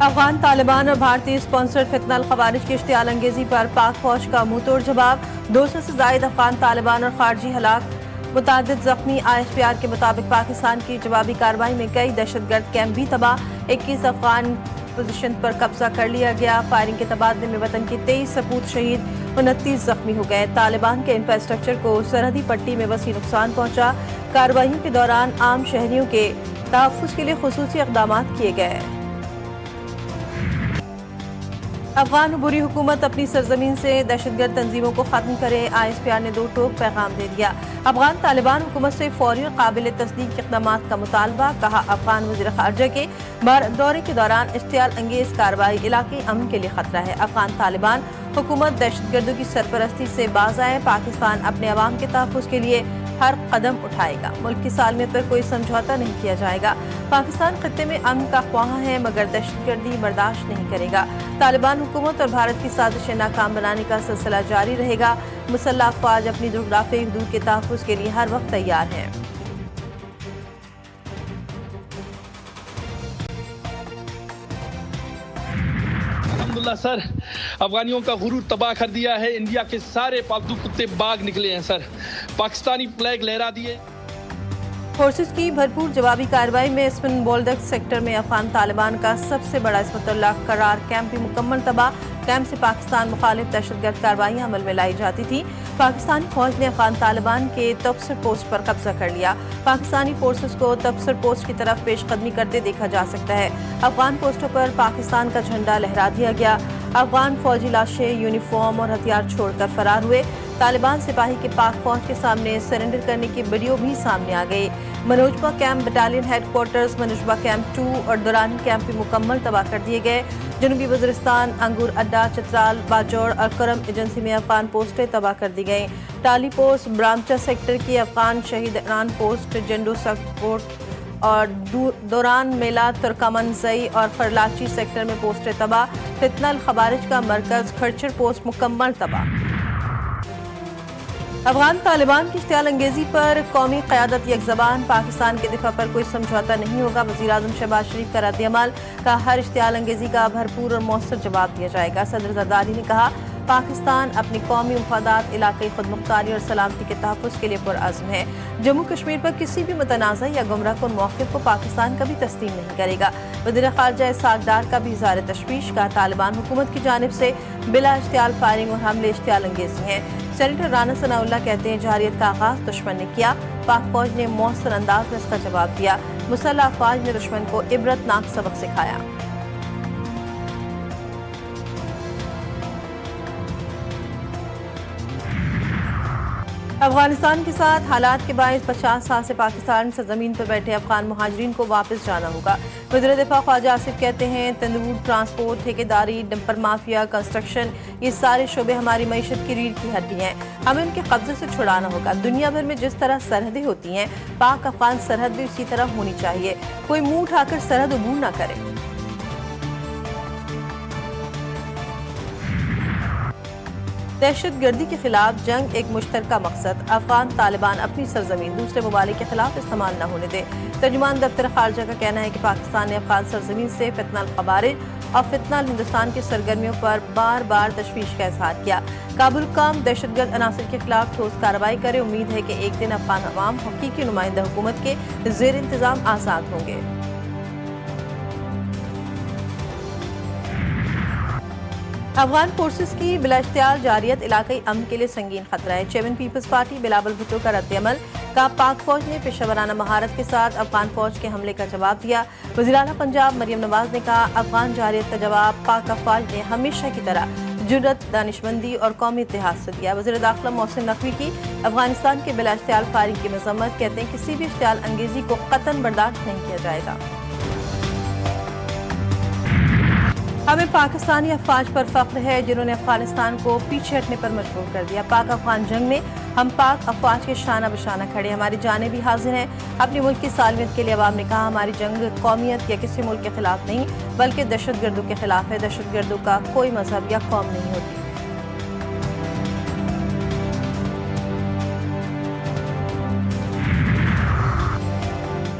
افغان طالبان اور بھارتی اسپانسرڈ فتنہ الخوارج کی اشتعال انگیزی پر پاک فوج کا منہ توڑ جواب، 200 سے زائد افغان طالبان اور خارجی ہلاک، متعدد زخمی۔ ISPR کے مطابق پاکستان کی جوابی کارروائی میں کئی دہشت گرد کیمپ بھی تباہ، 21 افغان پوزیشن پر قبضہ کر لیا گیا۔ فائرنگ کے تبادلے میں وطن کے 23 سپوت شہید، 29 زخمی ہو گئے۔ طالبان کے انفراسٹرکچر کو سرحدی پٹی میں وسیع نقصان پہنچا۔ کارروائیوں کے دوران عام شہریوں کے تحفظ کے لیے خصوصی اقدامات کیے گئے۔ افغان عبوری حکومت اپنی سرزمین سے دہشت گرد تنظیموں کو ختم کرے، ISPR نے 2 ٹوک پیغام دے دیا۔ افغان طالبان حکومت سے فوری اور قابل تصدیق اقدامات کا مطالبہ، کہا افغان وزیر خارجہ کے بھارت دورے کے دوران اشتعال انگیز کارروائی علاقائی امن کے لیے خطرہ ہے۔ افغان طالبان حکومت دہشت گردوں کی سرپرستی سے باز آئے، پاکستان اپنے عوام کے تحفظ کے لیے ہر قدم اٹھائے گا، ملک کی سالمیت پر کوئی سمجھوتہ نہیں کیا جائے گا۔ پاکستان خطے میں امن کا خواہاں ہے مگر دہشت گردی برداشت نہیں کرے گا۔ طالبان حکومت اور بھارت کی سازشیں ناکام بنانے کا سلسلہ جاری رہے گا۔ مسلح افواج اپنی جغرافیائی حدود کے تحفظ کے لیے ہر وقت تیار ہیں۔ الحمدللہ سر، افغانیوں کا غرور تباہ کر دیا ہے۔ انڈیا کے سارے پالتو کتے باغ نکلے ہیں سر، پاکستانی فلیگ لہرا دیے۔ فورسز کی بھرپور جوابی کارروائی میں اسپن بولڈک سیکٹر میں افغان طالبان کا سب سے بڑا عصمت اللہ قرار کیمپ بھی مکمل تباہ۔ کیمپ سے پاکستان مخالف دہشت گرد کارروائیاں عمل میں لائی جاتی تھی۔ پاکستانی فوج نے افغان طالبان کے تبصر پوسٹ پر قبضہ کر لیا۔ پاکستانی فورسز کو تبصر پوسٹ کی طرف پیش قدمی کرتے دیکھا جا سکتا ہے۔ افغان پوسٹوں پر پاکستان کا جھنڈا لہرا دیا گیا۔ افغان فوجی لاشیں یونیفارم اور ہتھیار چھوڑ کر فرار ہوئے۔ طالبان سپاہی کے پاک فوج کے سامنے سرنڈر کرنے کی ویڈیو بھی سامنے آ گئی۔ منوجبہ کیمپ بٹالین ہیڈ کوارٹرز، منوجبہ کیمپ 2 اور دورانی کیمپ بھی مکمل تباہ کر دیے گئے۔ جنوبی وزیرستان، انگور اڈا، چترال، باجوڑ اور کرم ایجنسی میں افغان پوسٹیں تباہ کر دی گئیں۔ ٹالی پوسٹ، برامچا سیکٹر کی افغان شہیدان پوسٹ، جنڈو سپورٹ اور دوران میلہ ترکمن زئی اور فرلاچی سیکٹر میں پوسٹیں تباہ۔ فتنہ الخوارج کا مرکز کھڑچر پوسٹ مکمل تباہ۔ افغان طالبان کی اشتعال انگیزی پر قومی قیادت یک زبان، پاکستان کے دفاع پر کوئی سمجھوتہ نہیں ہوگا۔ وزیراعظم شہباز شریف کا رد عمل، کا ہر اشتعال انگیزی کا بھرپور اور مؤثر جواب دیا جائے گا۔ صدر زرداری نے کہا پاکستان اپنی قومی مفادات، علاقائی خود مختاری اور سلامتی کے تحفظ کے لیے پرعزم ہے۔ جموں کشمیر پر کسی بھی متنازع یا گمراہ کن موقف کو پاکستان کبھی تسلیم نہیں کرے گا۔ وزیر خارجہ اسحاق ڈار کا بھی اظہار تشویش، کا طالبان حکومت کی جانب سے بلا اشتعال فائرنگ اور حملے اشتعال انگیزی ہیں۔ سینیٹر رانا ثناء اللہ کہتے ہیں جارحیت کا آغاز دشمن نے کیا، پاک فوج نے مؤثر انداز میں اس کا جواب دیا۔ مسلح افواج نے دشمن کو عبرتناک سبق سکھایا۔ افغانستان کے ساتھ حالات کے باعث 50 سال سے پاکستان سرزمین پر بیٹھے افغان مہاجرین کو واپس جانا ہوگا۔ وزیر دفاع خواجہ آصف کہتے ہیں تندور، ٹرانسپورٹ، ٹھیکیداری، ڈمپر مافیا، کنسٹرکشن، یہ سارے شعبے ہماری معیشت کی ریڑھ کی ہڈی ہیں، ہمیں ان کے قبضے سے چھڑانا ہوگا۔ دنیا بھر میں جس طرح سرحدیں ہوتی ہیں، پاک افغان سرحد بھی اسی طرح ہونی چاہیے، کوئی منہ اٹھا کر سرحد عبور نہ کرے۔ دہشت گردی کے خلاف جنگ ایک مشترکہ مقصد، افغان طالبان اپنی سرزمین دوسرے ممالک کے خلاف استعمال نہ ہونے دے۔ ترجمان دفتر خارجہ کا کہنا ہے کہ پاکستان نے افغان سرزمین سے فتنہ الخوارج اور فتنہ الہندوستان کی سرگرمیوں پر بار بار تشویش کا اظہار کیا۔ کابل حکام دہشت گرد عناصر کے خلاف ٹھوس کارروائی کرے، امید ہے کہ ایک دن افغان عوام حقیقی نمائندہ حکومت کے زیر انتظام آزاد ہوں گے۔ افغان فورسز کی بلا اشتعال جارحیت علاقائی امن کے لیے سنگین خطرہ ہے۔ چیئرمین پیپلز پارٹی بلاول بھٹو کا رد عمل، کا پاک فوج نے پیشہ ورانہ مہارت کے ساتھ افغان فوج کے حملے کا جواب دیا۔ وزیر اعلیٰ پنجاب مریم نواز نے کہا افغان جارحیت کا جواب پاک افواج نے ہمیشہ کی طرح جرأت، دانشمندی اور قومی اتحاد سے دیا۔ وزیر داخلہ محسن نقوی کی افغانستان کے بلا اشتعال فائرنگ کی مذمت، کہتے ہیں کسی بھی اشتعال انگیزی کو قطعاً برداشت نہیں کیا جائے گا۔ ہمیں پاکستانی افواج پر فخر ہے جنہوں نے افغانستان کو پیچھے ہٹنے پر مجبور کر دیا۔ پاک افغان جنگ میں ہم پاک افواج کے شانہ بشانہ کھڑے، ہماری جانیں بھی حاضر ہیں۔ اپنی ملک کی سالمیت کے لیے عوام نے کہا ہماری جنگ قومیت یا کسی ملک کے خلاف نہیں بلکہ دہشت گردوں کے خلاف ہے۔ دہشت گردوں کا کوئی مذہب یا قوم نہیں ہوتی۔